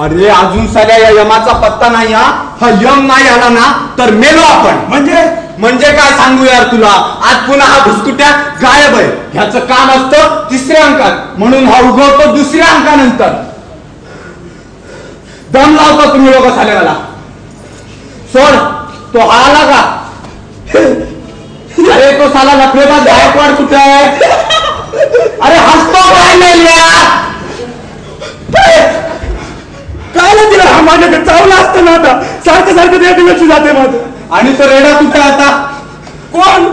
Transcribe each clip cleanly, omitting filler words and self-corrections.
अरे अजून सगळ्या या यमाचा पत्ता नाही. हा यम नाही आला ना तर मेलो आपण. म्हणजे काय सांगू यार तुला. आज पुन्हा हा भुसकुट्या गायब आहे. ह्याचं काम असतं तिसऱ्या अंकात, म्हणून हा उगवतो दुसऱ्या अंकानंतर. दम लावता तुम्ही लोक सालेवाला. सोड तो आला का. अरे तो साला लफडेबाज गायकवाड कुठे आहे. अरे हसतो काय नाही काय तिला हा माझ्याकडे चावला असतं ना. आता सारखं सारखं त्या लक्ष जाते माझं. आणि तो रेडा कुठे आता. कोण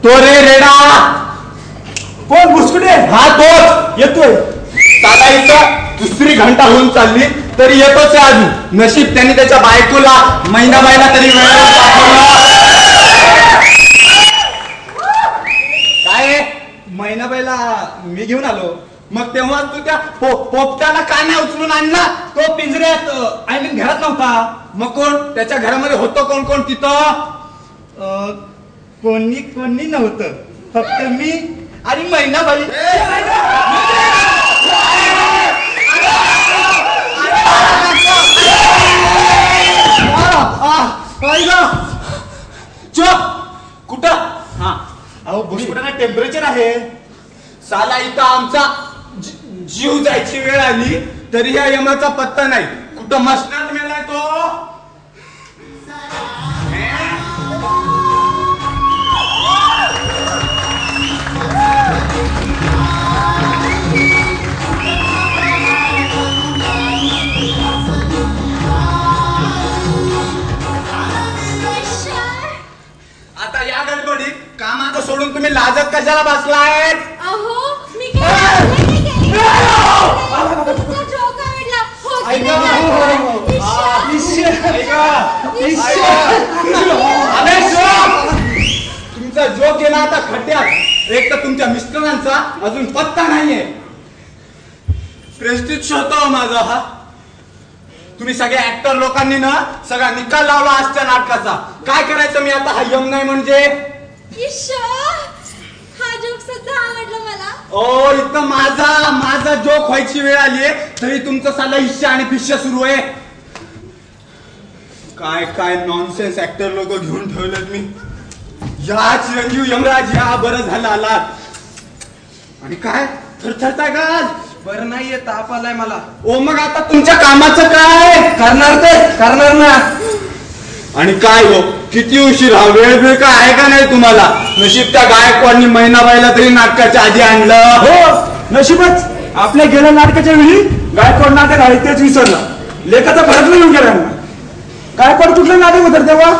तो रेडा कोण भुसकुटे. हा तोच येतोय. साला इथं दुसरी घंटा होऊन चालली तरी येतोच आहे अजून. नशीब त्यांनी त्याच्या बायकोला महिनाबाईला तरी वेळेवर पाठवलं. काय महिनाबाईला मी घेऊन आलो. मग तेव्हा तू त्या पोपट्याला का नाही उचलून आणला. तो पिंजऱ्यात आय मीन घरात नव्हता. मग कोण त्याच्या घरामध्ये होतं. कोण कोण तिथं. कोणी नव्हतं. फक्त मी आणि महिनाबाई. कुठं. हा अहो भुसकुटाला टेम्परेचर आहे. साला इथं आमचा जीव जायची वेळ आली तरी या यमाचा पत्ता नाही. कुठं मसनात मेलाय तो. आता या गडबडीत कामाचं सोडून तुम्ही लाजत कशाला बसलाय. तुमचा जोक गेला आता खड्ड्यात. एक तर तुमच्या मिस्टरांचा अजून पत्ता नाहीये. प्रेस्टिज होतो माझा हा. तुम्ही सगळ्या ऍक्टर लोकांनी ना सगळा निकाल लावला आजच्या नाटकाचा. काय करायचं मी आता. हा यम नाही म्हणजे. हा जोक सुद्धा आवडला मला. ओ इथं माझा जोक व्हायची वेळ आलीये तरी तुमचं साला हिश्या आणि फिश्या सुरू आहे. काय नॉनसेन्स ऍक्टर लोक घेऊन ठेवलेत मी. या चिरंजीव यमराज या बरं झालं आलात. आणि काय थरथरताय का आज. बरं नाहीये. ताप आलाय मला. ओ मग आता तुमच्या कामाचं काय करणार ना. आणि काय हो किती उशीर. हा वेळ काय आहे का नाही तुम्हाला. नशीब त्या गायकवाडनी महिनाबाईला तरी नाटकाच्या आधी आणलं. हो नशीबच. आपल्या गेल्या नाटकाच्या वेळी गायकवाड नाटक आहे तेच विसरला. लेखाचा फरक नाही येऊन गेला. गायकवाड कुठलं नाटक होतं तेव्हा.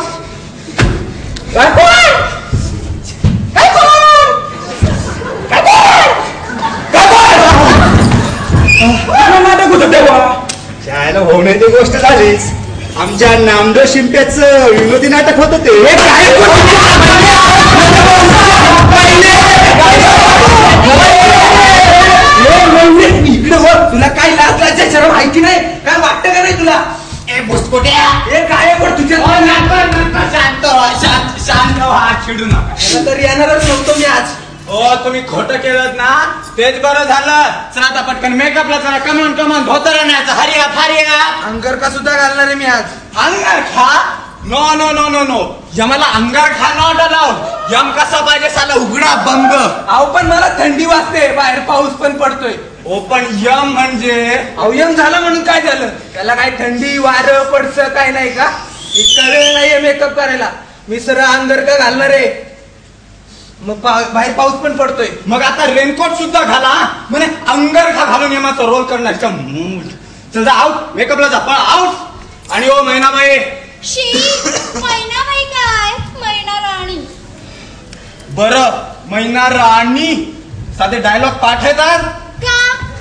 नाटक होतं तेव्हा. शाळेला होण्याची गोष्ट झालीच. आमच्या नामदेव शिंप्याचं विनोदी नाटक होतं ते. इकडे हो. तुला काय लाज लाजायचं माहिती नाही. काय वाटतं का नाही तुला. हे काय तुझ्या शांत व्हा. चिडू नका. तर येणारच नव्हतो मी आज. हो तुम्ही खोटं केलं ना तेच बरं झालं. चला आता पटकन मेकअपला चला. कमन धोतर आणायचं. हरिया अंगरखा सुद्धा घालणार आहे मी आज. अंगारखा. नो यमाला अंगारखा नॉट अलाउड. यम कसा पाहिजे साला उघडा बंद. अहो पण मला थंडी वाजते. बाहेर पाऊस पण पडतोय. हो पण यम म्हणजे. अहो यम झालं म्हणून काय झालं. त्याला काय थंडी वारं पडसं काय नाही का. इतका वेळ नाहीये मेकअप करायला. मी सरळ अंगरखा घालणार आहे. मग बाहेर पाऊस पण पडतोय. मग आता रेनकोट सुद्धा घाला. म्हणे अंगरखा घालून यमाचा रोल करणार. चल जा आउट. मेकअपला जा पण आउट. आणि ओ महिनाबाई. महिनाबाई काय महिना राणी. बरं महिना राणी. साधे डायलॉग पाठायतात का.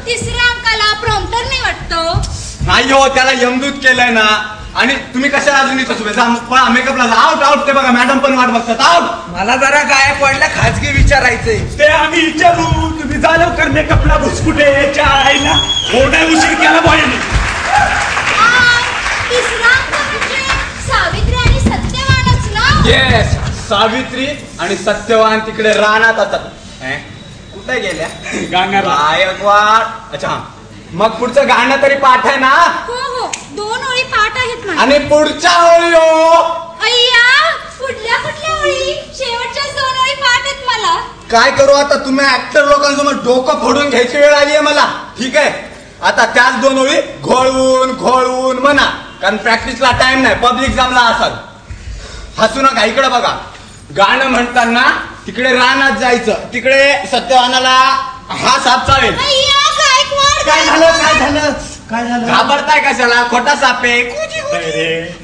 तिसऱ्या अंकाला प्रॉम्प्टर नाही वाटतो. नाही हो त्याला यमदूत केलंय ना. आणि तुम्ही कशाला अजून इथं उभे. जा मेकअपला जा. आउट. ते बघा मॅडम पण वाट बघतात. आउट. मला जरा काय पडलं खाजगी विचारायचंय. ते आम्ही विचारू. तुम्ही जा लवकर मेकअपला. भुसकुटे आईला मोठा उशीर केला पाहिजे. तिसरा अंक म्हणजे सावित्री आणि सत्यवानच ना. येस सावित्री आणि सत्यवान तिकडे रानात असतात. कुठे गेल्या. गांगारला. गायकवाड. अच्छा मग पुढचं गाणं तरी पाठ आहे ना? हो हो 2 ओळी पाठ आहेत मला. आणि पुढच्या ओळी हो. अय्या कुठल्या ओळी? शेवटच्या 2 ओळी पाठ आहेत मला. काय करू आता, तुम्ही ऍक्टर लोकांसमोर डोकं फोडून घ्यायची वेळ आली आहे मला. ठीक आहे, आता त्याच 2 ओळी घोळवून म्हणा, कारण प्रॅक्टिसला टाइम नाही, पब्लिक जमला असाल. हसू नका, इकडे बघा. गाणं म्हणताना तिकडे रानात जायचं, तिकडे सत्यवानाला हा साप चावेल. अय्या गायकवाड. काय झालं? घाबरताय कशाला? खोटा साप आहे.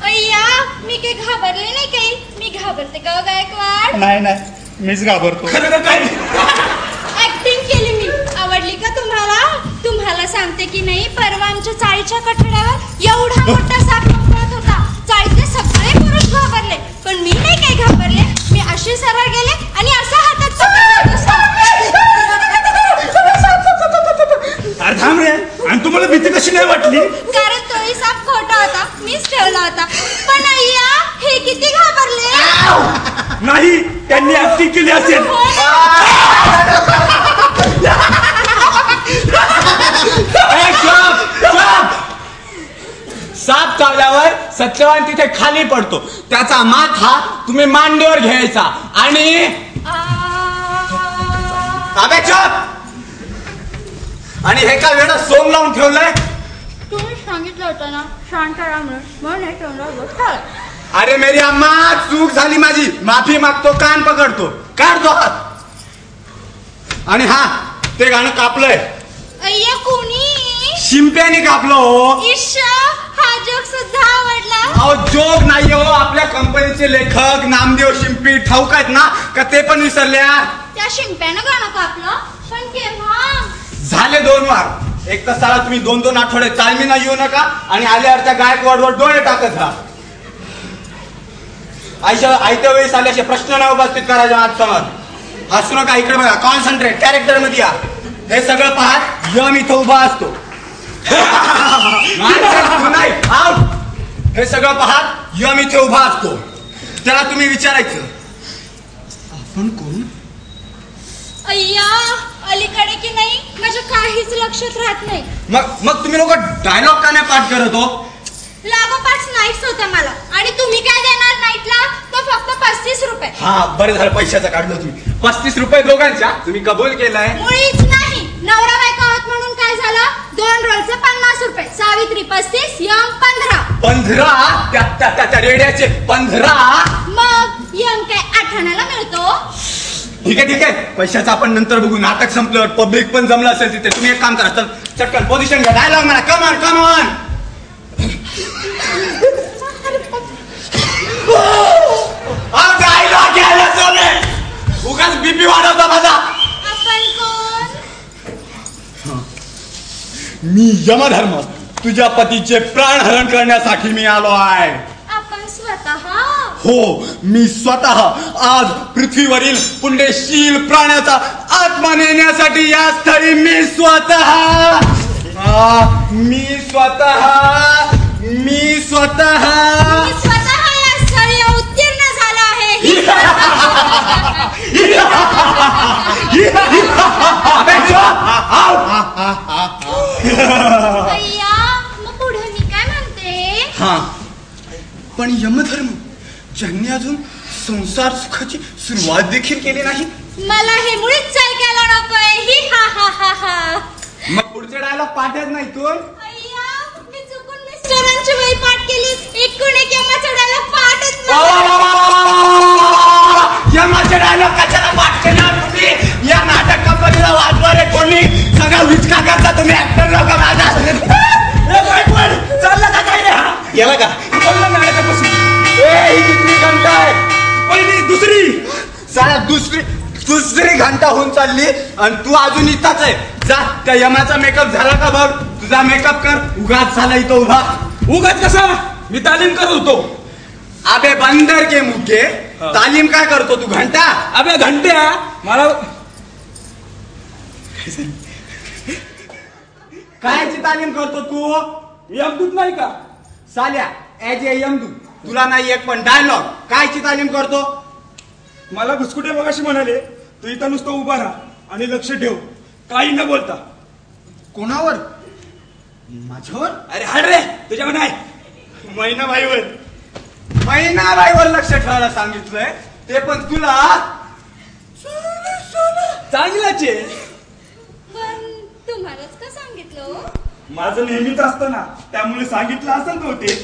अय्या मी काही घाबरले नाही काही. मी घाबरते का गायकवाड? नाही मीच घाबरतो. खरं काय? ऍक्टिंग केली मी. आवडली का तुम्हाला? तुम्हाला सांगते की नाही, परवा आमच्या चाळीच्या कठड्यावर एवढा मोठा साप पळत होता. चाळीतले सगळे पुरुष घाबरले, पण मी नाही काही घाबरले. मी अशी सरळ गेले आणि असा हातात अरे थांब रे, आणि तुम्हाला भीती कशी नाही वाटली? कारण तोही साप खोटा होता, मीच ठेवला होता. पण अय्या हे किती घाबरले. नाही, त्यांनी ऍक्टिंग केली असेल. साप चावल्यावर सत्यवान तिथे खाली पडतो. त्याचा माथा तुम्ही मांडीवर घ्यायचा आणि अबे चुप. आणि हे का वेळा सोंग लावून ठेवलंय? तुम्ही सांगितलं होतं ना शांत राहा म्हणून हे ठेवलं. अरे मेरी अम्मा, चूक झाली माझी, माफी मागतो, कान पकडतो, काढतो हात. आणि हा, ते गाणं कापलंय. अय्या कोणी? शिंप्याने कापलं हो. ईशा, हा जोक सुद्धा आवडला. अहो जोक नाही हो, आपल्या कंपनीचे लेखक नामदेव शिंपी ठाऊक आहेत ना, का ते पण विसरल्या? त्या शिंप्यानं गाणं कापलं, पण केव्हा? झाले 2 वार. एक तर साला तुम्ही 2-2 आठवडे तालमीना येऊ नका आणि आल्यावर त्या गायकवाडवर डोळे टाकत राहा. आयत्या वेळेस आल्याचे प्रश्न नाही उपस्थित करायचे समोर. हसू नका, इकडे बघा, कॉन्सन्ट्रेट, कॅरेक्टर मध्ये या. हे सगळं पाहत यम इथं उभा असतो. हे सगळं पाहत यम इथे उभा असतो. त्याला तुम्ही विचारायचं, आपण कोण? अय्या अलीकडे की नाही माझ्या काहीच लक्षात राहत नाही. मग तुम्ही लोक डायलॉग का नाही पाठ करत हो? लागोपाठ नाईट्स होत्या मला. आणि तुम्ही काय देणार नाईटला? तो फक्त 35 रुपये. हा, बरं झालं पैशाचं काढलं तुम्ही. 35 रुपये दोघांच्या तुम्ही कबूल केलाय? मुळीच नाही. नवरा बायको आहोत म्हणून काय झालं? 2 रोलचे 50 रुपये. सावित्री 35, यम 15. 15? त्या रेड्याचे 15? मग यम काय 8 आणायला मिळतो? ठीक आहे, पैशाचं आपण नंतर बघू. नाटक संपल्यावर पब्लिक पण जमलं असेल तिथे. तुम्ही एक काम करा, चल चटकन पोझिशन घ्या, डायलॉग म्हणा. Come on. डायलॉग घ्यायला सोने, उगाच बीपी वाढवता माझा. आपण कोण? मी यमधर्म, तुझ्या पतीचे प्राणहरण करण्यासाठी मी आलो आहे. आपण स्वतः? हो, मी स्वतः आज पृथ्वीवरील पुण्यशील प्राण्याचा आत्मा नेण्यासाठी या स्थळी मी स्वतः या स्थळी उत्तीर्ण झाला आहे. अय्या, मग पुढे मी काय म्हणते? हा, पण यमधर्म ज्यांनी अजून संसार सुखाची सुरुवात देखील केली नाही, मला हे मुळीच ऐकायला नकोय. हा. मग पुढचे डायलॉग पाठच नाही तू. अय्या, मी चुकून मिस्टरांची वेळ पाठ केली. एकूण एक यमाचा डायलॉग पाठच नाही. यमाचे डायलॉग कशाला पाठ केला तुम्ही? या नाटक कंपनीला वाजवर आहे कोणी? सगळा विचका करता तुम्ही ऍक्टर लोक. माझा चाललं का काय रे? गेला का? बोललं नाटकापासून. ही किती घंटा आहे? पहिली, दुसरी, साला दुसरी घंटा होऊन चालली आणि तू अजून इथंच आहे. जा, त्या यमाचा मेकअप झाला का बघ. तुझा मेकअप कर. उगाच झाला इथं उभा. उगाच कसा? मी तालीम करत होतो. अबे बंदर के मुके, तालीम काय करतो तू? घंटा? अबे घंट्या, मला कायची तालीम करतो तू? यमदूत नाही का? साल्या ऍज ए यमदूत तुला नाही एक पण डायलॉग. कायची तालीम करतो? मला घुसकुटे मगाशी म्हणाले, तू इथं नुसतं उभा राहा आणि लक्ष ठेव, काही न बोलता. कोणावर? माझ्यावर? अरे हाड रे तुझ्यावर नाही, मैनाबाईवर. मैनाबाईवर लक्ष ठेवायला सांगितलंय, ते पण तुला. चांगलाच आहे. पण तुम्हालाच का सांगितलं हो? माझं नेहमीच असतं ना, त्यामुळे सांगितलं असेल बहुतेक.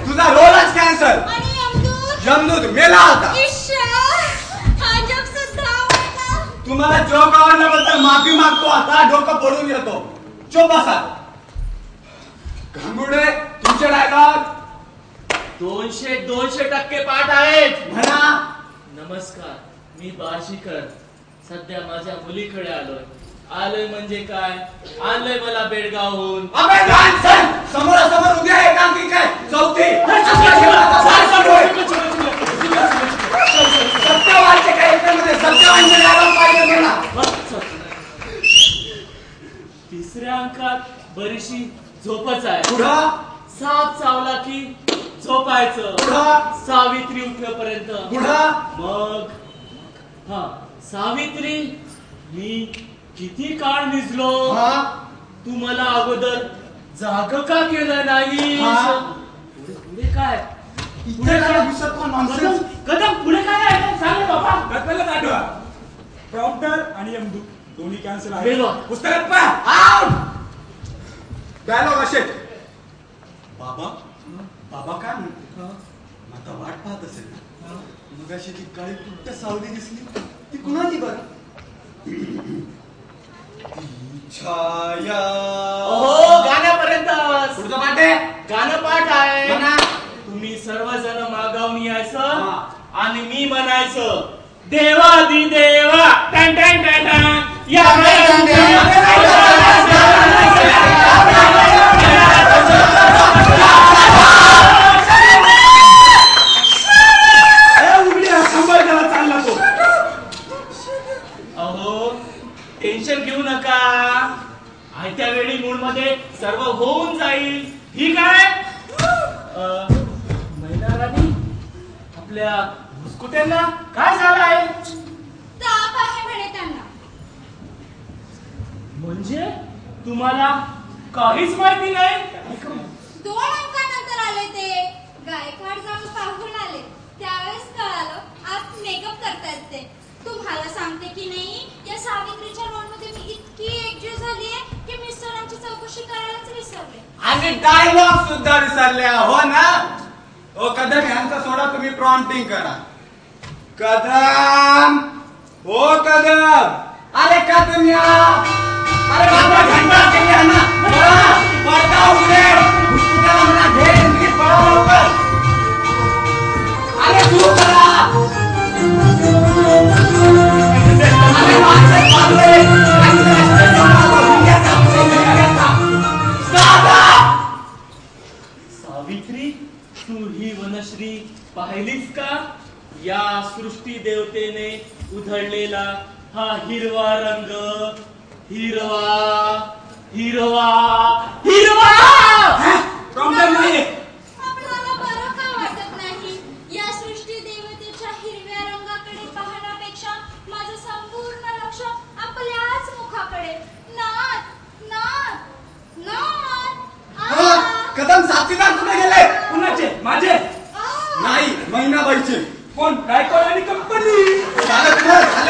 तुझा रोलच कॅन्सल. आणि यमदूत? यमदूत मेला होता. हा जग सुद्धा आवडला. तुम्हाला जोक आवडल्याबद्दल माफी मागतो. आता डोकं पडून येतो. चुप बसा. घांगुडे तुमचे डायलॉग. 200% पाठ आहेत. म्हणा. नमस्कार, मी बार्शीकर. सध्या माझ्या मुलीकडे आलोय म्हणजे काय, आणलंय मला बेडगावहून. समोरासमोर उद्या एकांकिक आहे. चौथी सत्यवानचे काय याच्यामध्ये सत्यवानचे डायलॉग पाहिजे मला. तिसऱ्या अंकात बरीचशी झोपच आहे. पुढं साप चावला की झोपायचं. पुढं सावित्री उठेपर्यंत. पुढं मग हा सावित्री, मी किती काळ निजलो. तू मला अगोदर जाग का केलं नाही. पुढे काय, पुढे काय कदम, पुढे काय आहे सांग बाबा. कथेलाच आठवा. प्रॉम्प्टर आणि यमदूत दोन्ही कॅन्सल आहे. गेलो. पुस्तकात पहा. डायलॉग असे. बाबा काय म्हणते. आता वाट पाहत असेल ना. मग अशी ती काळी कुठं सावली दिसली, ती कुणाची बरं. छाया. गाण्यापर्यंत पुढचं पाठ आहे. गाणं पाठ आहे. म्हणा. तुम्ही सर्वजण मागावून यायचं आणि मी म्हणायचं देवादी देवा टन टन टन टन. टेन्शन घेऊ नका, आयत्या वेळी मूड मध्ये सर्व होऊन जाईल. ठीक आहे. मैना राणी, आपल्या भुसकुट्यांना काय झालं आहे. ताप आहे म्हणे त्यांना. म्हणजे तुम्हाला काहीच माहिती नाही. 2 अंकानंतर आले ते. गायकवाड जाऊन पाहून आले, त्यावेळेस कळालं आत मेकअप करतायत ते. तुम्हाला सांगते की नाही, या सावित्रीच्या रोलमध्ये मी इतकी एकजीव झालीये की मिस्टरांची चौकशी करायलाच विसरले. आणि डायलॉग सुद्धा विसरल्या. हो ना. ओ कदम यांचा सोडा, तुम्ही प्रॉम्प्टिंग करा. कदम, ओ कदम, अरे कदम या. अरे बाबा घंटा केल्या ना. पडदा उघडे. भुसकुट्याला म्हणा घे एंट्री, पळा लवकर. अरे सुरू करा. सावित्री, तू ही वनश्री पाहिलीस का. या सृष्टी देवतेने उधळलेला हा हिरवा रंग. हिरवा हिरवा हिरवा. प्रॉब्लेम नाही. आपल्याला बरं का वाटत नाही. या सृष्टी देवतेच्या हिरव्या रंगाकडे पाहण्यापेक्षा माझं संपूर्ण लक्ष आपल्याच मुखाकडे. नाद नाद नाद. कदम साथीदार कुठे गेले. कुणाचे. माझे नाही, मैनाबाईचे. कोण. गायकवाड आणि कंपनी. झाले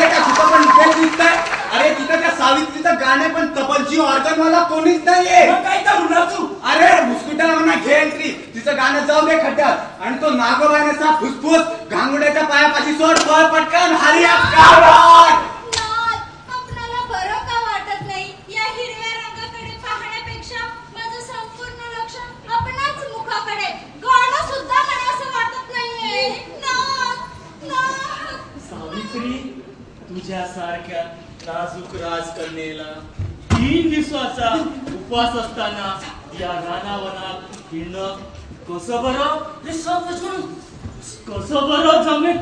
का कुठं पण इकडे दिसतंय. अरे तिथं त्या सावित्रीचं गाणे पण तबलची ऑर्गनवाला कोणीच नाहीये. काय करू नाचू. अरे भुसकुट्याला म्हणा घे एंट्री. तिचं गाणं जाऊ दे खड्ड्यात. आणि तो नागोबाण्याचा फुसफुस घांगुड्याच्या पायापाशी सोड. पळ पटकन हरिया. आपल्याला बरं का वाटत नाही. या हिरव्या रंगाकडे पाहण्यापेक्षा माझं संपूर्ण लक्ष आपल्याच मुखाकडे. गाणं सुद्धा म्हणावंसं वाटत नाहीये. सावित्री, तुझ्यासारख्या नाजूक राजकन्येला 3 दिवसाचा उपवास असताना या रानावनात फिरणं कसं बरं. कसं बरं जमेल.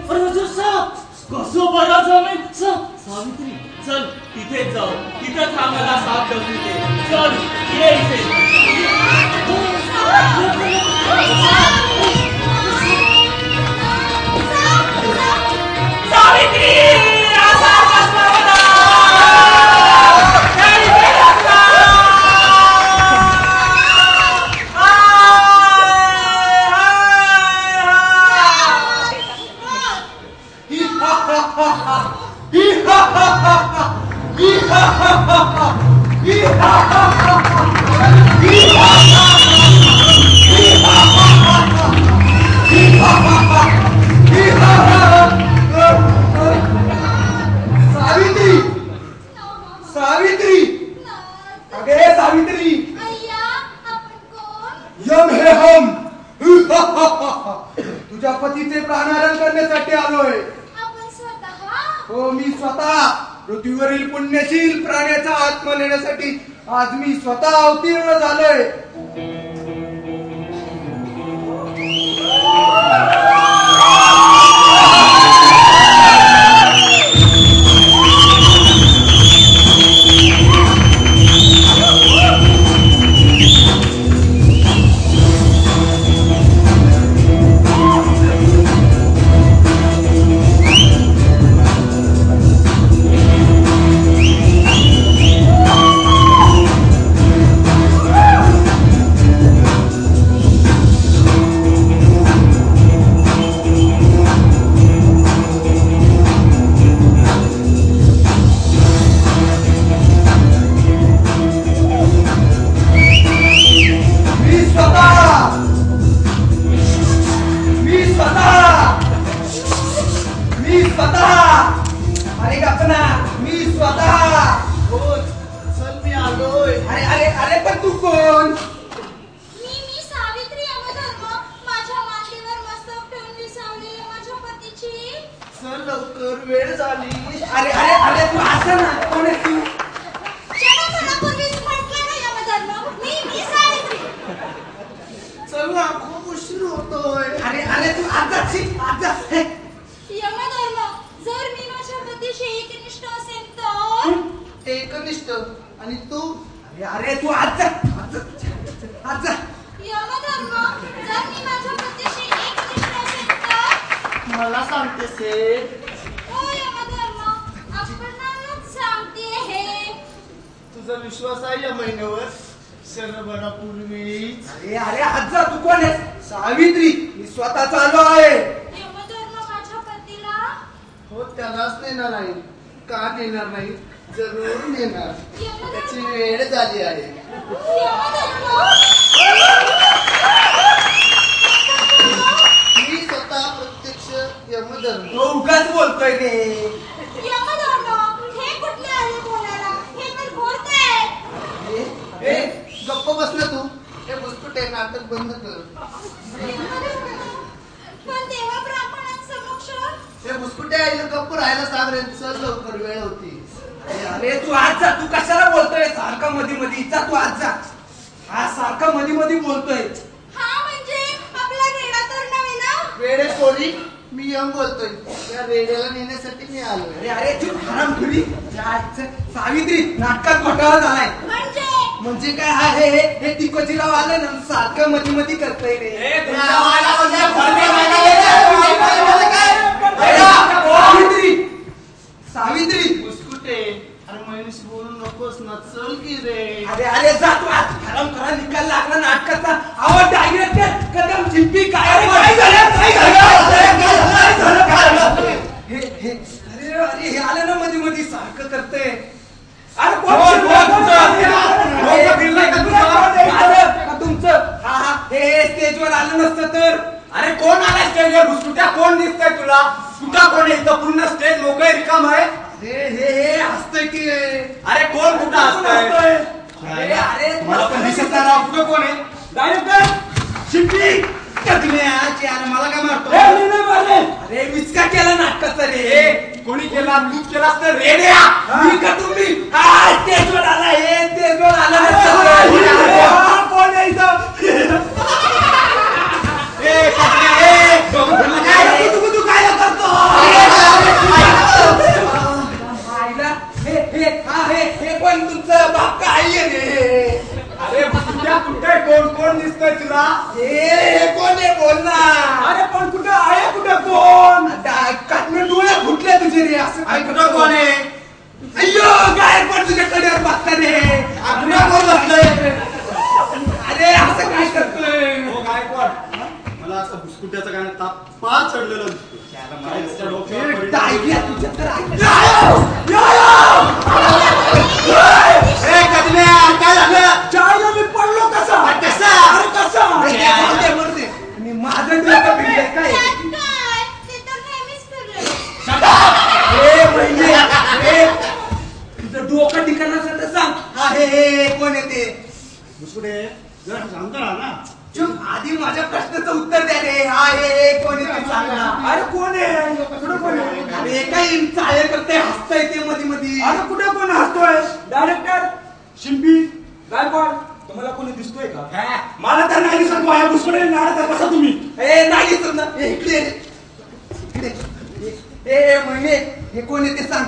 कसं बरं जमेल. सावित्री चल तिथे जाऊ. तिथंच हा मला साप ठेवते. चल ये इथे. सावित्री सावित्री, अगे सावित्री, अय्या आपण कोण? यम हे हम. तुझ्या पतीचे प्राणहरण करण्यासाठी आलोय. आपण स्वतः? हो, मी स्वतः पृथ्वीवरील पुण्यशील प्राण्याचा आत्मा नेण्यासाठी आज मी स्वतः अवतीर्ण झालोय. विश्वास आहे या महिन्यावर शरभरापूर्वी. अरे आज जा, तू कोण आहेस? सावित्री, मी स्वतः चालू आहे. माझ्या पतीला? हो, त्यालाच नेणार आहे. का नेणार नाही? जरूर नेणार. त्याची वेळ झाली आहे. मी स्वतः प्रत्यक्ष यमधर्म. तो उगाच बोलतोय रे. गप्प बसला तू. हे बुसकुटे नाटक बंद कर. हे बुसकुटे आईला गप्प राहायला सांग रे. चल लवकर, वेळ होती. अरे तू आज जा, तू कशाला बोलतोय सारखा मध्ये मध्ये? जा तू आज जा. हा सारखा मध्ये मध्ये बोलतोय. हा म्हणजे आपला रेडा तर नव्हे ना? वेडे पोरी, मी यम बोलतोय. त्या रेड्याला नेण्यासाठी मी आलोय. अरे अरे तू आराम करी. सावित्री, नाटकात घोटाळा झालाय. म्हणजे काय हे तिकोजीला आलं ना, सारखं मध्ये मध्ये करतोय रे. सावित्री, बुसकुटे, अरे महिन्याशी बोलू नकोस ना. चल की रे. अरे अरे जा तू. आज खरम खरा निकाल लागला नाटकाचा. आवाज डायरेक्ट कदम चिंपी. काय झालं? अरे हे आलं ना मध्ये मध्ये सारखं करतंय. अरे तुमचं हा हे स्टेजवर आलं नसतं तर. अरे कोण आलाय स्टेजवर? घुसकुट्या कोण दिसतंय तुला? कुठं कोण आहे? पूर्ण स्टेज मोकळे रिकाम आहे. हे हसतंय की. अरे कोण कुठं हसतंय? अरे मला पण दिसत नाही. कुठं कोण आहे? डायरेक्टर शिंपी मला काय मारतो? अरे मीच का केला नाटकाचा रे? कोणी केला? तूच केलास तर रेड्या. मी का तुम्ही? स्टेजवर आला. हे स्टेजवर आला. कोण आहे इथं? तू काय करतो? हे पण तुमचं बाप काय रे? अरे कुठे कोण कोण दिसतंय तुला? हे कोण आहे बोल ना. अरे पण कुठं आहे? कुठं कोण? काटणे डोळे फुटले तुझे रे. असं काय कुठं कोण आहे? अय्यो काय पण तुझ्या कडेवर बघता रे. कुठं कोण बसलंय? अरे असं काय करतोय? हो गायकवाड, मला असं बुसकुट्याचं गाणं तापा चढलेलं दिसतो. तुझ्या तर काय झालं? चायला मी पडलो कसा कसा? अरे कसा अरे ते जाऊ दे, मरू दे. आणि माझं डोकं फिरलंय काय? त्यात काय? ते तर नेहमीच फिरलं. म्हणजे तुझं डोकं ठिकाण असेल तर सांग. हा हे कोण येते? दुसरे जरा सांगतो ना. चुप, आधी माझ्या प्रश्नाचं उत्तर द्या रे. हा हे कोण येते सांगा. अरे कोण आहे कुठं कोण आहे अरे काही चाळे करते, हसता येते मध्ये मध्ये. अरे कुठे कोण हसतोय डायरेक्टर शिंपी गायकवाड तुम्हाला कोणी दिसतोय का मला तर नाही दिसत बाया घुसकडे नाडा कसा तुम्ही ए नाही दिसत ना. ए, इकडे ये रे. इकडे ए म्हणे हे कोण येते सांग.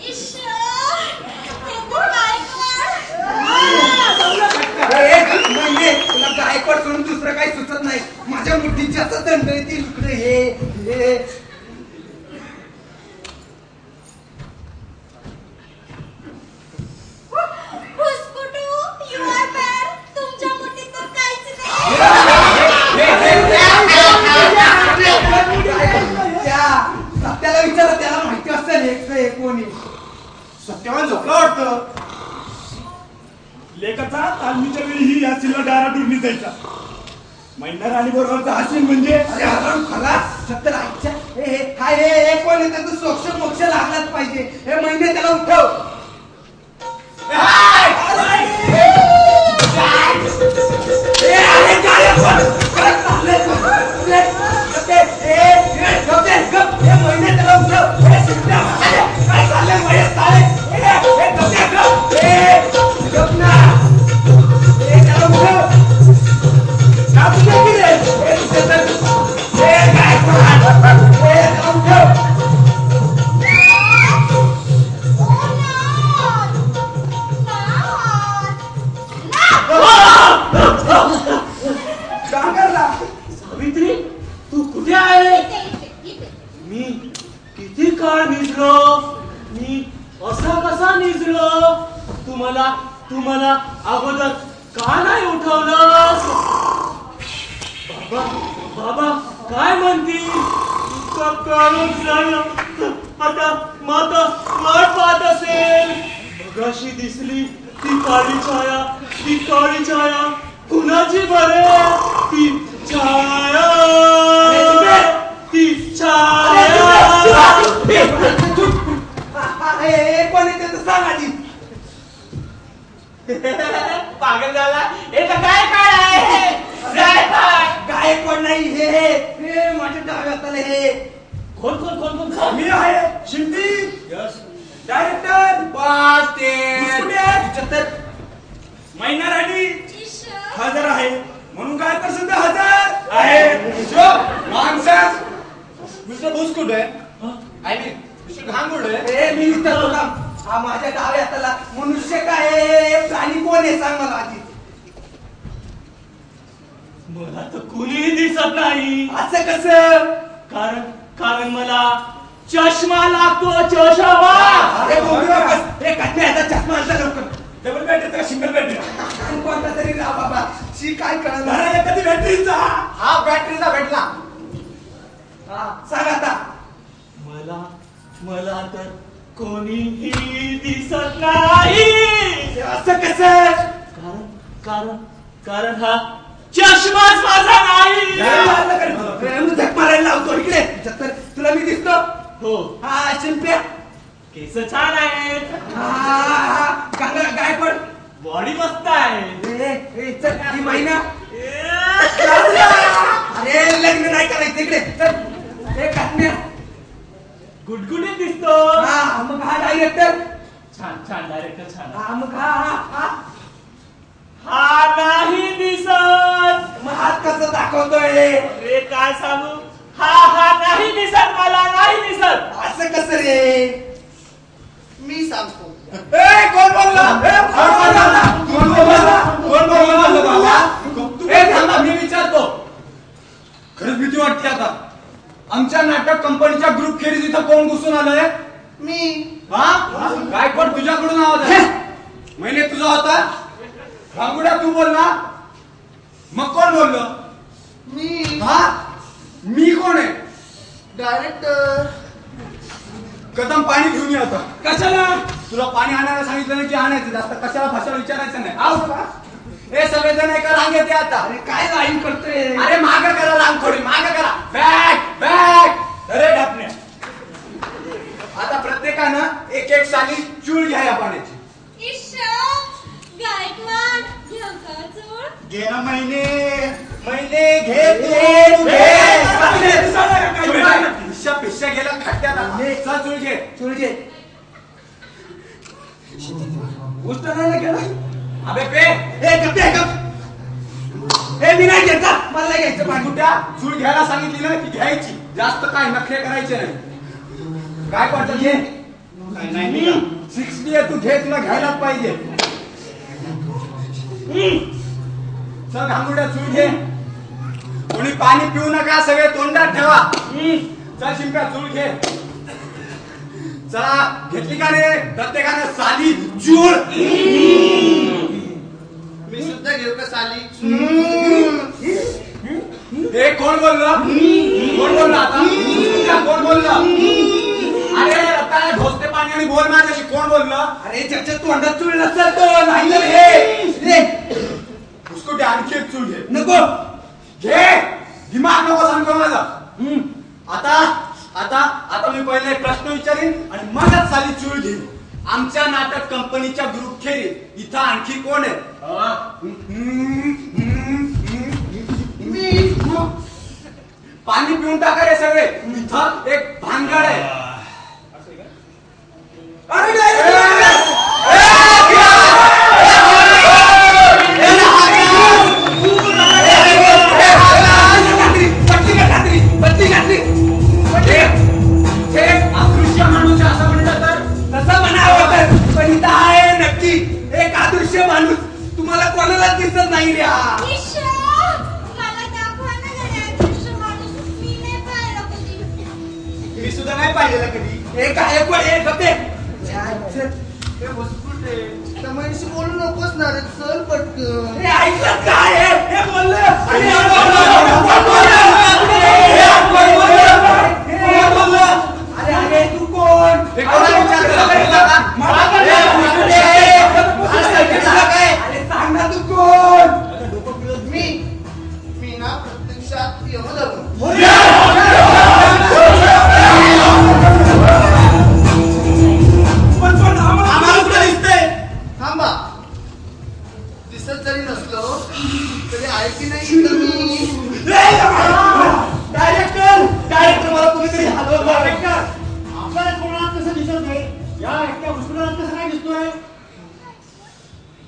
ईश्वर, हे तर गायकवाड. म्हणजे तुला गायकवाड सोडून दुसरं काही सुचत नाही. माझ्या मुठीत जास्त दंड येतील. इकडे हे भुसकुटू, you are bad. तुमच्या मुठीत तर काहीच नाही. सत्याला विचारा, त्याला माहिती असेल हे कोणी. सत्यवान झोपला वाटतं लेखाचा तालमीच्या वेळी ही या सिल्ला डारा डुरली जायचा महिना राणी बरोबरचा हसीन म्हणजे अरे हरण खरा सत्तर आईच्या हे कोण आहे त्याचं सोक्ष मोक्ष लागलाच पाहिजे. हे महिने त्याला उठव. सावित्री तू कुठे आहे? मी किती काळ निजलो. मी असा कसा निजलो? तुम्हाला अगोदर का नाही उठवलं? बाबा काय म्हणतील? इतकं काळोख झालं. आता माता वाट पाहत असेल. मगाशी दिसली ती काळी छाया कुणाची बरे? ती छाया कोण आहे त्याचं सांग आधी. पागल झाला. हे तर काय काळ आहे? गायकवाड नाही हे माझ्या डाव्यात आलं हे. कोण मी आहे शिंपी डायरेक्टर पाच ते महिना राणी ईश्वर. हजर आहे म्हणून काय कर सुद्धा हजर आहे. Mister Bhuskute I mean mister Ghangurde. मी विचारतो ना. हा माझ्या डाव्यात आला मनुष्य काय आहे? प्राणी कोण आहे सांग मला आधी. मला तर कुणीही दिसत नाही. असं कसं? कारण मला चष्मा लागतो. चष्मा. अरे कन्याचा चष्मा आणता लवकर. डबल बॅटरी का सिंगल बॅटरी कोणता तरी राव बाबा. शी काय कळलं. घराला कधी बॅटरीचा हा बॅटरीचा भेटला. सांग आता. मला तर कोणीही दिसत नाही. असं कसं? कारण हा चष्माच माझा नाही. झक मारायला लावतो इकडे. तुला मी दिसतो. हो. हा शिल्प्या. केस छान आहेत. गायकवाड. बॉडी मस्त आहे. ही महिना. अरे लग्न नाही करायचं इकडे. चल कन्या. गुडगुडीत दिसतो. मग हा डायरेक्टर. छान डायरेक्टर छान. मग हा नाही दिसत. मग हात कसं दाखवतोय? रे काय सांगू. हा नाही दिसत. मला नाही दिसत. असं कसं रे? मी सांगतो. कोण बोलला? थांबा मी विचारतो. खरंच भीती वाटते आता. आमच्या नाटक कंपनीच्या ग्रुप खेरीज इथं कोण घुसून आलंय? मी. गायकवाड तुझ्याकडून आवाज आहे. महिने तुझा होता. भांगुड्या तू बोलला. मग कोण बोललो? मी. मी कोण आहे? डायरेक्टर. कदम पाणी घेऊन ये आता. कशाला? तुला पाणी आणायला सांगितलं नाही की आणायचं, जास्त कशाला भाषा विचारायचं नाही. आव का हे सगळेजण एका रांगेत ये आता. अरे काय लाईन करतोय? अरे माग करा रांग थोडी, माग करा. बॅग बॅग अरे ढापण्या. आता प्रत्येकानं एक एक साली चूळ घ्या या पाण्याची. गायकवाड घेऊ का चूळ? घे ना महिने घे तू घे. पिशा गेला खड्ड्यात. चल चूळ घे. चूळ घे. गोष्ट नाही ना केलं. अबे पे हे मी नाही घेत, मला नाही घ्यायचं पाणी. कुठ्या चूळ घ्यायला सांगितली ना की घ्यायची, जास्त काय नखरे करायचे नाही. काय वाटत घे. नाही 60 आहे तू घे, तुला घ्यायलाच पाहिजे. चल घांगुड्या चूळ घे. कोणी पाणी पिऊ नका, सगळे तोंडात ठेवा. चल शिंप्या चूळ घे. चला घेतली का रे प्रत्येकाने साली चूळ. मी सुद्धा घेऊ का साली? हे कोण बोललं? कोण बोललं आता? कोण बोललं? अरे आता ढोसते पाणी आणि बोल माझ्याशी. कोण बोललं? अरे ज्याच्या तोंडात चूळ नसतं तो नाही तर हे उसको आणखी एक चूळ घे. नको घे. दिमाग नको सांगतो माझा. आता आता आता मी पहिले एक प्रश्न विचारीन आणि मगच साली चूळ घेईन. आमच्या नाटक कंपनीच्या ग्रुप खेरीत इथं आणखी कोण आहे? पाणी पिऊन टाका रे सगळे. इथं एक भानगड आहे. अदृश्य माणूस असं म्हणतात तर तसं म्हणावं तर, पण इथं आहे नक्की एक अदृश्य माणूस. तुम्हाला कोणालाच दिसत नाही रे. मला दाखवा ना गड्या दृश्य माणूस. मी नाही पाहिलं कधी. मी सुद्धा नाही पाहिलेलं कधी. एक आहे पण एक होते. हे वसकुटे त्या महिन्याशी बोलू नकोस ना रे. चल पटकन. हे ऐकलं काय हे बोललं. अरे तू कोण? हे कोणाला विचारलं? अरे सांग ना तू कोण? मी ना प्रत्यक्षात यमधर्म. आम्हाला कुठे दिसतंय? थांबा. दिसत जरी नसलो तरी आहे की नाही इथं मी. डायरेक्टर मला कुणीतरी हलवलं. आपल्याला कोणाला कसं दिसत नाही? या एकट्या उस्मानात कसं काय दिसतोय?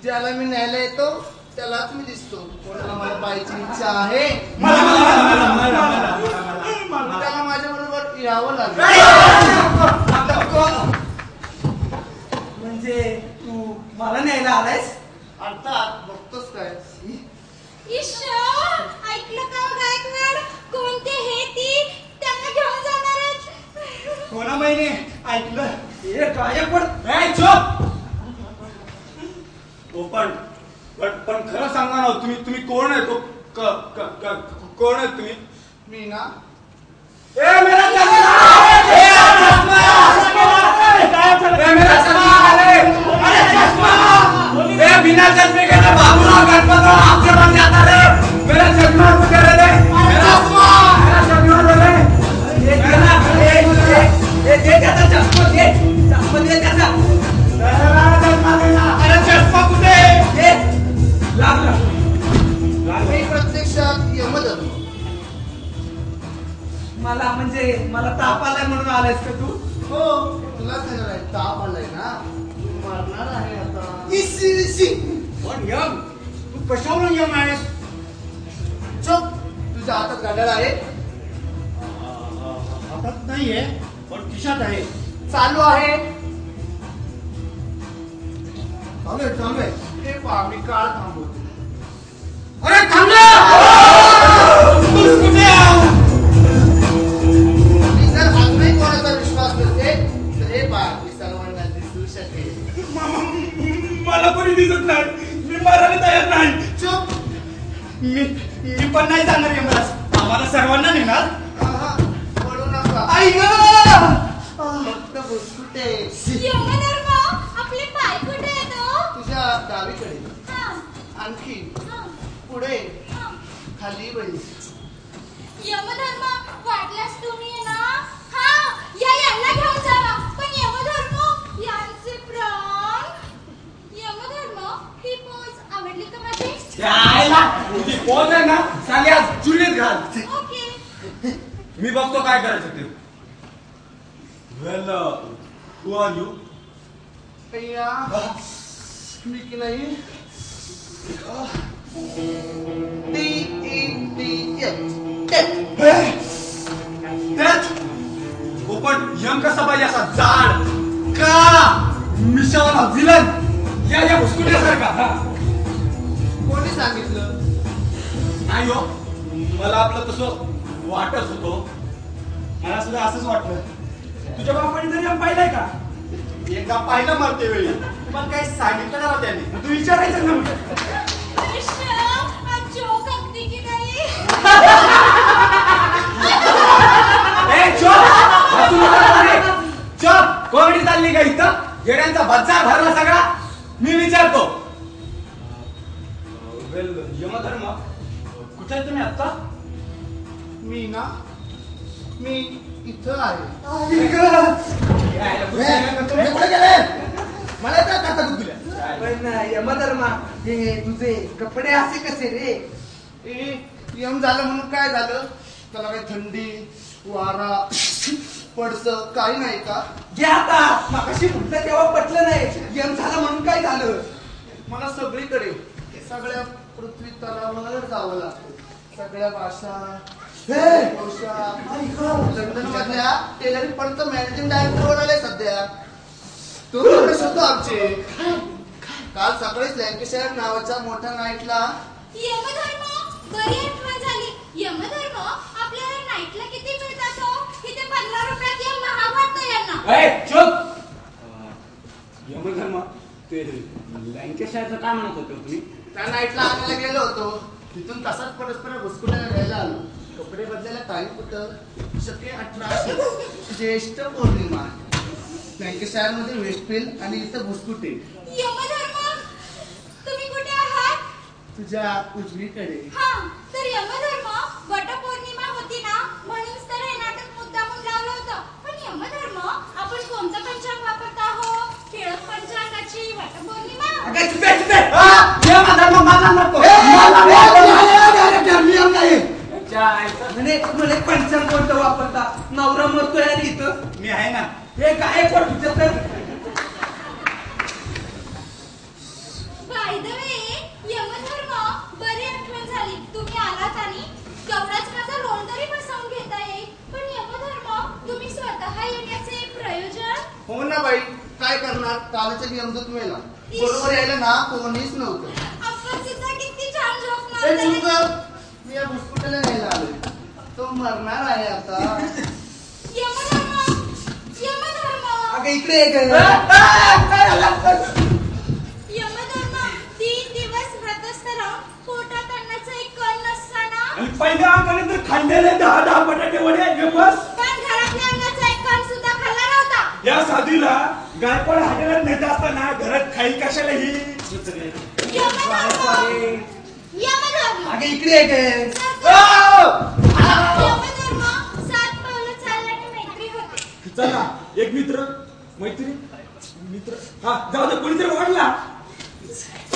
ज्याला मी न्यायला येतो त्यालाच मी दिसतो. कोणाला मला पाहायची इच्छा आहे त्याला माझ्या बरोबर यावं लागेल. म्हणजे तू मला न्यायला आलायस? अर्थात बघतोस काय. ऐकलं का गायकवाड? कोणते हे ती त्यांना घेऊन जाणार आहेत. कोणा महिने ऐकलं? हे काय पण ए, चुप. हो पण खरं सांगा ना, तुम्ही कोण आहे? तो कोण आहे तुम्ही? मी ना ए मेरा चष्मा! ए चष्मा! ए मेरा चष्मा! अरे चष्मा! ए बिना चश्मे के ना बाबूराव गणपतराव आपके बन जाता रे. मेरा चष्मा मुझे दे दे. मेरा चष्मा दे दे. दे त्याचा चष्मा दे. चष्मा दे त्याचा. चष्मा दे ना. अरे चष्मा कुठे? दे. लागला. मी प्रत्यक्षात यमधर्म. मला ताप आलाय म्हणून आलायस का तू? हो तुला सांगणार आहे. ताप आलाय ना. तू मरणार आहे आता. पण यम तू कशावरून यम आहेस? चुप. तुझ्या हातात गाड्याला आहे. हातात नाहीये पण खिशात आहे. चालू आहे. चालू आहे. हे पहा मी काळ थांबवतो. अरे थांबला. कुठे आहो? मी जर अजूनही कोणाचा विश्वास करते तर हे पहा मी सर्वांना दिसू शकेल. मला कोणी दिसत नाही. मी मारायला तयार नाही. चुप. मी पण नाही जाणार यमराज. आम्हाला सर्वांना नेणार. बोलू नका. आई ग फक्त बुसकुटे. यमधर्म आपले पाय कुठे आहेत हो? तुझ्या डावीकडे. हा, आणखी हा, पुढे हा. खाली बैस. यमधर्म वाटल्यास तुम्ही आहे ना, हा यांना घेऊन जावा. पण यमधर्म यांचे प्राण. यमधर्म ही पोच आवडली का माझी? तुझी पोच आहे ना सांग्या चुलीत घाल. ओके. मी बघतो काय करायचं ते. वेल हु आर यू? अय्या मी की नाही हो पण यम कसा पाहिजे असा जाड का मिशावाला विलन या भुसकुट्यासारखा? कोणी सांगितलं? नाही हो मला आपलं तसं वाटत होतो. मला सुद्धा असंच वाटलं. तुझ्या बापाने तरी यम पाहिलंय का? एकदा पाहिलं मरते वेळी पण काही सांगितलं ना त्यांनी. तू विचारायचं ना मग. कृष्ण हा जोक अगदी की नाही? चप कॉमेडी चालली का इथं? येड्यांचा बच्चा भरला सगळा. मी विचारतो वेल यमधर्म कुठे आहे तुम्ही आता? मी ना मी इथं आहे. कुठे गेले? मला त्या काटा तुला पण यमधर्मा हे तुझे कपडे असे कसे रे? यम झालं म्हणून काय झालं? त्याला काही थंडी वारा पडस काही नाही का? घ्या आता मागाशी म्हटलं तेव्हा पटलं नाही. यम झालं म्हणून काय झालं? मला सगळीकडे सगळ्या पृथ्वी तलावर जावं लागतं. सगळ्या भाषा लंडन मधल्या टेलरिंग पर्यंत मॅनेजिंग डायरेक्टरवर आले सध्या. तो प्रवेश होतो आमचे. काल सकाळीच लँकेशायर नावाच्या मोठ्या नाईटला. यमधर्म बरी आठवण झाली. यमधर्म आपल्याला नाईटला किती मिळतात हो? किती 15 रुपयात यम महाग वाटतं यांना. चुप. यमधर्म ते लँकेशायरचं काय म्हणत होते तुम्ही? त्या नाईटला आणायला गेलो होतो. तिथून तसाच परस्पर भुसकुट्याला घ्यायला आलो. कपडे बदलायला टाईम कुठं? शके 18 ज्येष्ठ पौर्णिमा. लँकेशायर मध्ये वेस्टफील्ड आणि इथं भुसकुटे. यमधर्म तुम्ही कुठे आहात? तुझ्या उजवीकडे. हा तर यमधर्म वटपौर्णिमा होती ना म्हणूनच तर हे नाटक मुद्दामून लावलं होतं. पण यमधर्म आपण कोणतं पंचांग वापरता हो? टिळक पंचांगाची वटपौर्णिमा? यमधर्म मला नको. म्हणे पंचांग कोणतं वापरता? नवरा मरतोय आणि इथं मी आहे ना. हे काय विचार तर. बाय द वे यमधर्म बरी आठवण झाली. तुम्ही आलात आणि तेवढाच माझा लोन तरी बसवून घेता येईल. पण यमधर्म तुम्ही स्वतः येण्याचे प्रयोजन? हो ना बाई काय करणार? कालचा यमदूत मेला. बरोबर यायला ना कोणीच नव्हतं. आपण सुद्धा किती छान जोक ए, मारताय. चुप कर. मी या भुसकुट्याला न्यायला आलोय. तो मरणार आहे आता. यमधर्म अगं इकडे ये गं. यमधर्म 3 दिवस व्रतस्थ राहून पोटात अन्नाचा एक कण नसताना आणि पहिल्या अंगाने तर खाल्लेले 10 बटाटे वडे वेफर्स. पण घरातल्या अन्नाचा एक कण सुद्धा खाल्ला नव्हता. या साधूला गायकवाड हॉटेलात नेत असताना घरात खाईल कशाला ही? यमधर्म अगं इकडे ये गं. यमधर्म 7 पावलं चालल्याने मैत्री होते. चला एक मित्र मैत्री मित्र हा जाऊ दे कोणीतरी वाढला.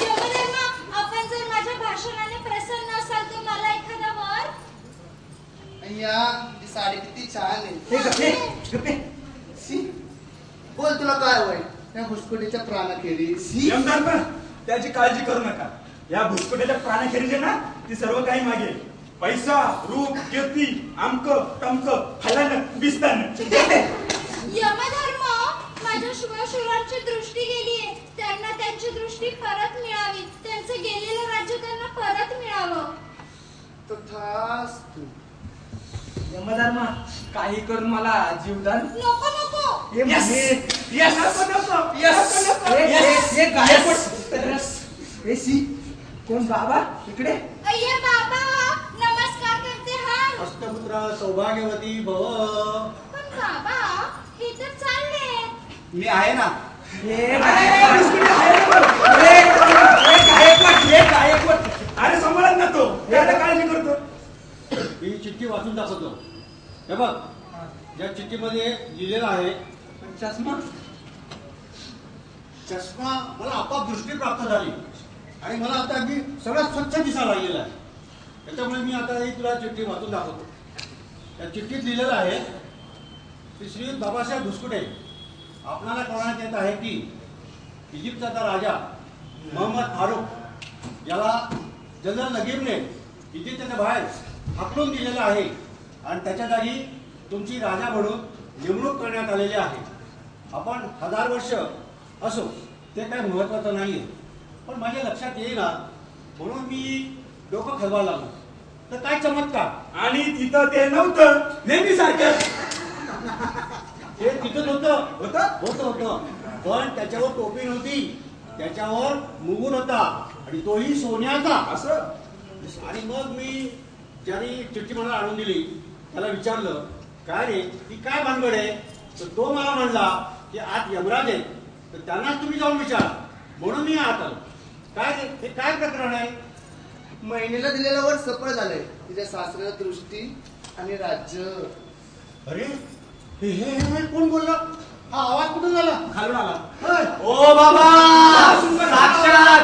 यमधर्म आपण जर माझ्या भाषणाने प्रसन्न असाल तर मला एखादा वर. अय्या ती साडी किती छान हे आहे. गप्पे. शी. बोल तुला काय होईल त्या भुसकुटीच्या प्राणाखेरीज? यमधर्म त्याची काळजी करू नका. या भुसकुट्याच्या प्राण्याखेरीज आहे ना ती सर्व काही मागे. पैसा रूप कीर्ती आमक टमक फलान बिस्तान. यमधर्म माझ्या शुभाशुरांची दृष्टी गेलीये. त्यांना त्यांची दृष्टी परत मिळावी. त्यांचं गेलेलं राज्य त्यांना परत मिळावं. तथास्तु. यमधर्मा काही करून मला जीवदान. नको नको. हे म्हणे यस नको हे गायकवाड. हे सी कोण बाबा इकडे? अय्या बाबा नमस्कार करते हा. अष्टपुत्र सौभाग्यवती भव. पण बाबा हे तर मी आहे ना. अरे सांभाळत ना तो त्याला काळजी करतो. ही चिठ्ठी वाचून दाखवतो. हे बघ, या चिठ्ठीमध्ये लिहिलेलं आहे चष्मा चष्मा मला आपोआप दृष्टी प्राप्त झाली आणि मला आता अगदी सगळं स्वच्छ दिसायला लागलेलं आहे. त्याच्यामुळे मी आता ही तुला चिठ्ठी वाचून दाखवतो. या चिठ्ठीत लिहिलेलं आहे की श्री बाबासाहेब भुसकुटे आपणाला कळवण्यात येत आहे की इजिप्तचा राजा मोहम्मद फारूक याला जनरल नगीबने इजिप्तच्या बाहेर हाकलून दिलेलं आहे आणि त्याच्या जागी तुमची राजा म्हणून नेमणूक करण्यात आलेली आहे. आपण 1000 वर्ष असो ते काय महत्वाचं नाहीये, पण माझ्या लक्षात येईना म्हणून मी डोकं खलवायला लागलो. तर काय चमत्कार. आणि तिथं ते नव्हतं नेहमी सारखं. ते तिथंच होतं पण त्याच्यावर टोपी नव्हती, त्याच्यावर मुगुर होता आणि तोही सोन्याचा. असं. आणि मग मी ज्याने चिठ्ठी मला आणून दिली त्याला विचारलं काय रे ती काय भानगड आहे. तर तो मला म्हणला की आत यमराज आहे, तर त्यांनाच तुम्ही जाऊन विचार म्हणून मी आत आलो. काय रे हे काय प्रकरण आहे. महिनेला दिलेला वर सफळ झालंय तिच्या सासऱ्याला दृष्टी आणि राज्य. अरे हे कोण बोलला. हा आवाज कुठून आला. खालून आला. होय. ओ बाबा साक्षात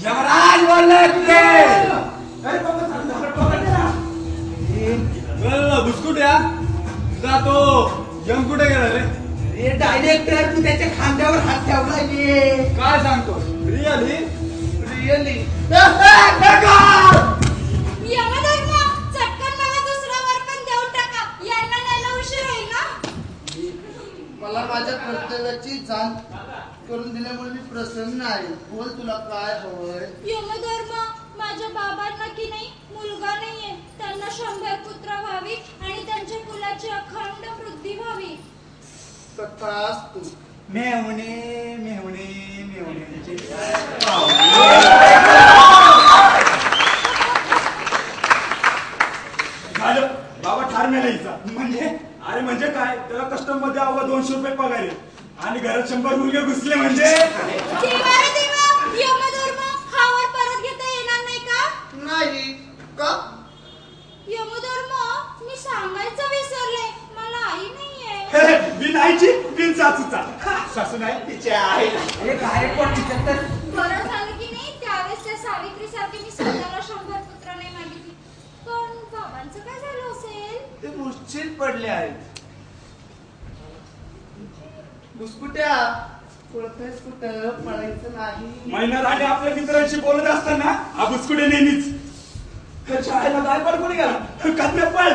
यमराज बोलले तुझे. अरे बाबा पकडते ना. भुसकुट्या तुझा तो यम कुठे गेला रे. हे डायरेक्टर तू त्याच्या खांद्यावर हात ठेवला ये. काय सांगतो रिअली. रिअली यमधर्म चटकन मला दुसरा वर पण देऊन टाका. यांना न्यायला उशीर होईल ना. मला माझ्या कर्तव्याची जाण करून दिल्यामुळे मी प्रसन्न आहे. बोल तुला काय हवंय. यमधर्म माझ्या बाबांना की नाही मुलगा नाहीये. त्यांना 100 पुत्र व्हावी आणि त्यांच्या कुलाची अखंड वृद्धी व्हावी. तथास्तु. मेवणे मेवणे मेवणे. झालं बाबा ठार मेलायचा. म्हणजे काय त्याला कस्टम मध्ये अवघा 200 रुपये पगार आहे आणि घरात 100 मुलगे घुसले म्हणजे. देवा रे देवा, यमधर्म हा वर परत घेता येणार नाही का. नाही का. यमधर्म मी सांगायचं विसरले, मला आई नाहीये. बिन आईची बिन सासूचा. सासू नाही तिच्या आहे. हे गायकवाड तिच्यात तर बरं झालं की नाही त्यावेळेस त्या सावित्री सारखी मी स्वतःला 100 पुत्र नाही मागितली. पण बाबांचं काय झालं असेल. ते मुश्चिल पडले आहेत. भुसकुट्या कुठेच कुठं पडायचं नाही. महिना झाले आपल्या मित्रांशी बोलत असताना हा भुसकुटे नेहमीच शाळेला काय पण कोणी गेला कदमे पळ.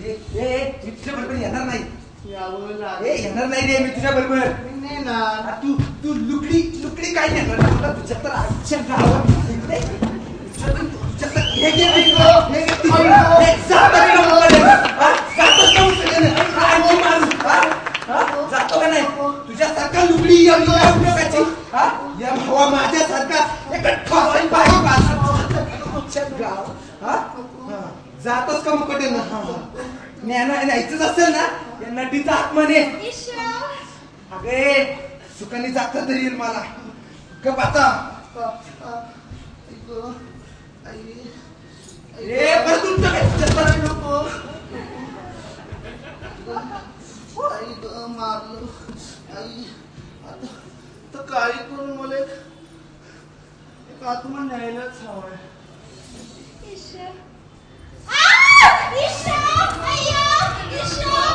मी तुझ्या बरोबर येणार नाही. यावं ए लागेल. येणार नाही रे मी तुझ्या बरोबर. मी नेणार. तू लुकडी काय नेणार मला तुझ्या तर आजच्या गावात इकडे तुझ्या तर हे घे हे घे तुझ्या. हे जातो का नाही? हा? जातोस का उचलले? हा, आणखी मारू. हा? हा? जातो का नाही तुझ्यासारखा लुकडी या उपयोगाची. हा या भावा माझ्यासारखा एक ठोवाई बाई तुझ्या गाव. हा जातोस का मुकटे ना. न्यायचंच असेल ना या नटीचा आत्माने. ईश्वर अगे सुखाने जाता तरी येईल मला. गप आता. ए पर तुमचं काय चष्मा नको. आई ग मारलं. आई आता तर काही करून मला एक आत्मा न्यायलाच हवाय. ईश्वर. ईश्वर अय्या ईश्वर